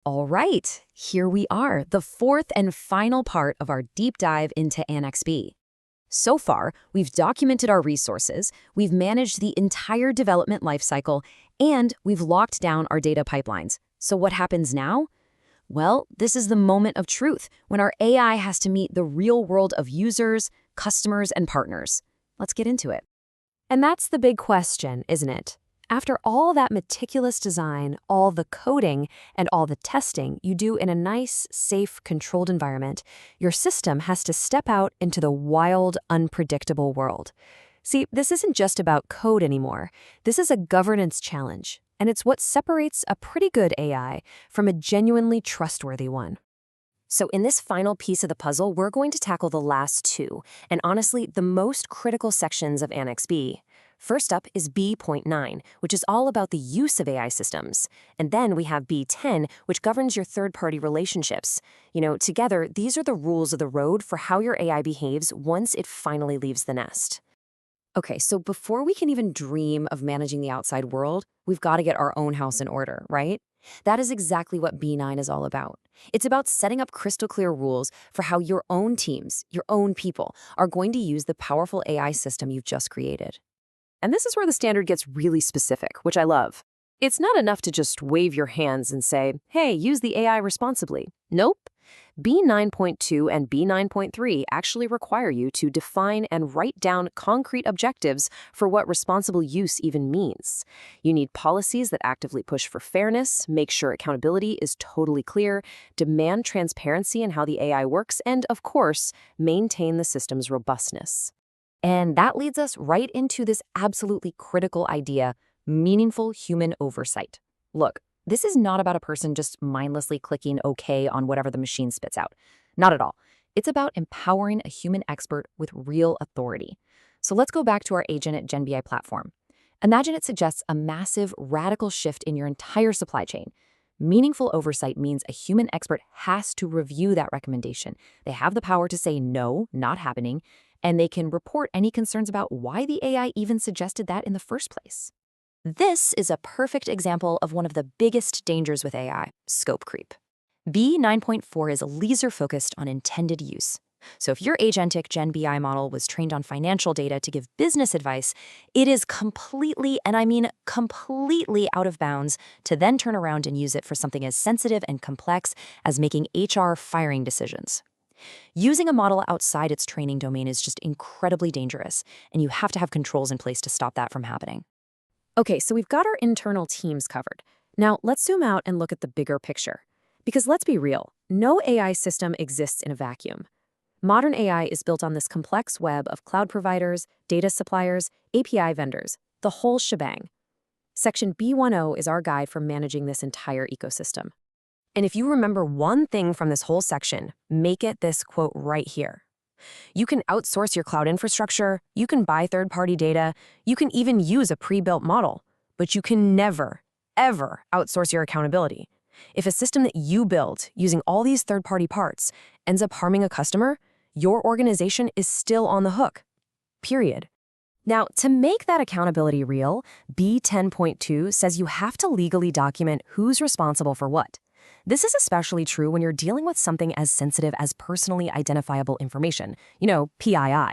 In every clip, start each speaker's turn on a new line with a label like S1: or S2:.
S1: All right, here we are, the fourth and final part of our deep dive into Annex B. So far, we've documented our resources, we've managed the entire development lifecycle, and we've locked down our data pipelines. So what happens now? Well, this is the moment of truth, when our AI has to meet the real world of users, customers, and partners. Let's get into it.
S2: And that's the big question, isn't it? After all that meticulous design, all the coding, and all the testing you do in a nice, safe, controlled environment, your system has to step out into the wild, unpredictable world. See, this isn't just about code anymore. This is a governance challenge, and it's what separates a pretty good AI from a genuinely trustworthy one. So in this final piece of the puzzle, we're going to tackle the last two, and honestly, the most critical sections of Annex B. First up is B.9, which is all about the use of AI systems. And then we have B10, which governs your third-party relationships. Together, these are the rules of the road for how your AI behaves once it finally leaves the nest.
S1: Okay, so before we can even dream of managing the outside world, we've got to get our own house in order, right? That is exactly what B9 is all about. It's about setting up crystal clear rules for how your own teams, your own people, are going to use the powerful AI system you've just created.
S2: And this is where the standard gets really specific, which I love. It's not enough to just wave your hands and say, hey, use the AI responsibly. Nope. B9.2 and B9.3 actually require you to define and write down concrete objectives for what responsible use even means. You need policies that actively push for fairness, make sure accountability is totally clear, demand transparency in how the AI works, and, of course, maintain the system's robustness.
S1: And that leads us right into this absolutely critical idea, meaningful human oversight. Look, this is not about a person just mindlessly clicking OK on whatever the machine spits out. Not at all. It's about empowering a human expert with real authority. So let's go back to our Agentic GenBI platform. Imagine it suggests a massive, radical shift in your entire supply chain. Meaningful oversight means a human expert has to review that recommendation. They have the power to say no, not happening, and they can report any concerns about why the AI even suggested that in the first place. This is a perfect example of one of the biggest dangers with AI, scope creep. B9.4 is laser-focused on intended use. So if your Agentic GenBI model was trained on financial data to give business advice, it is completely, and I mean completely out of bounds to then turn around and use it for something as sensitive and complex as making HR firing decisions. Using a model outside its training domain is just incredibly dangerous, and you have to have controls in place to stop that from happening. Okay, so we've got our internal teams covered. Now, let's zoom out and look at the bigger picture. Because let's be real, no AI system exists in a vacuum. Modern AI is built on this complex web of cloud providers, data suppliers, API vendors, the whole shebang. Section B10 is our guide for managing this entire ecosystem. And if you remember one thing from this whole section, make it this quote right here. You can outsource your cloud infrastructure, you can buy third-party data, you can even use a pre-built model, but you can never, ever outsource your accountability. If a system that you build using all these third-party parts ends up harming a customer, your organization is still on the hook. Period. Now, to make that accountability real, B10.2 says you have to legally document who's responsible for what. This is especially true when you're dealing with something as sensitive as personally identifiable information, PII.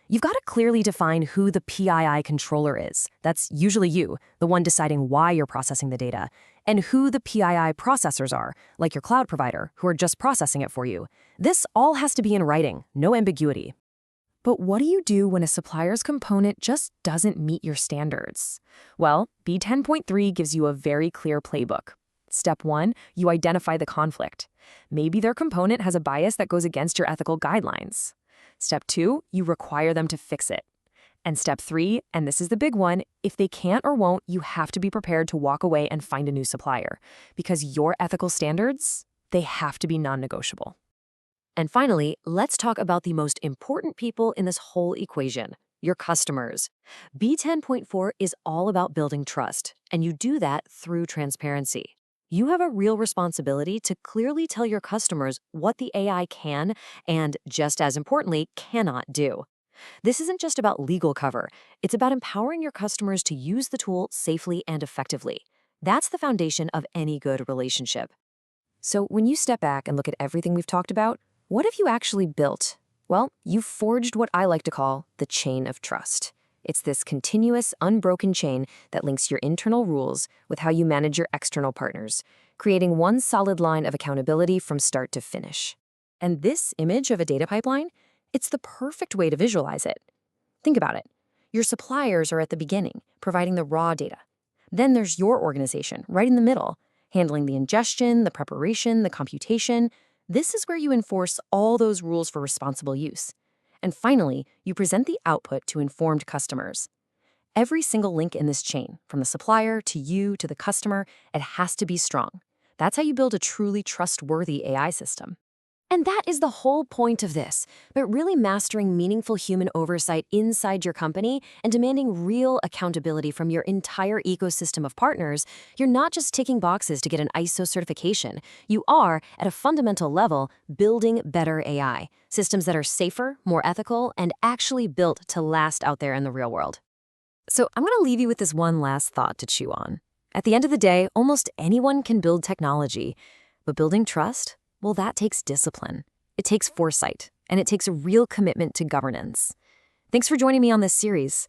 S1: You've got to clearly define who the PII controller is. That's usually you, the one deciding why you're processing the data, and who the PII processors are, like your cloud provider, who are just processing it for you. This all has to be in writing, no ambiguity. But what do you do when a supplier's component just doesn't meet your standards? Well, B10.3 gives you a very clear playbook. Step 1, you identify the conflict. Maybe their component has a bias that goes against your ethical guidelines. Step 2, you require them to fix it. And step 3, and this is the big one, if they can't or won't, you have to be prepared to walk away and find a new supplier. Because your ethical standards, they have to be non-negotiable. And finally, let's talk about the most important people in this whole equation, your customers. B10.4 is all about building trust, and you do that through transparency. You have a real responsibility to clearly tell your customers what the AI can and, just as importantly, cannot do. This isn't just about legal cover. It's about empowering your customers to use the tool safely and effectively. That's the foundation of any good relationship.
S2: So when you step back and look at everything we've talked about, what have you actually built? Well, you've forged what I like to call the chain of trust. It's this continuous, unbroken chain that links your internal rules with how you manage your external partners, creating one solid line of accountability from start to finish. And this image of a data pipeline, it's the perfect way to visualize it. Think about it. Your suppliers are at the beginning, providing the raw data. Then there's your organization, right in the middle, handling the ingestion, the preparation, the computation. This is where you enforce all those rules for responsible use. And finally, you present the output to informed customers. Every single link in this chain, from the supplier to you to the customer, it has to be strong. That's how you build a truly trustworthy AI system. And that is the whole point of this, but really mastering meaningful human oversight inside your company and demanding real accountability from your entire ecosystem of partners. You're not just ticking boxes to get an ISO certification. You are, at a fundamental level, building better AI, systems that are safer, more ethical, and actually built to last out there in the real world. So I'm going to leave you with this one last thought to chew on. At the end of the day, almost anyone can build technology, but building trust? Well, that takes discipline. It takes foresight, and it takes a real commitment to governance. Thanks for joining me on this series.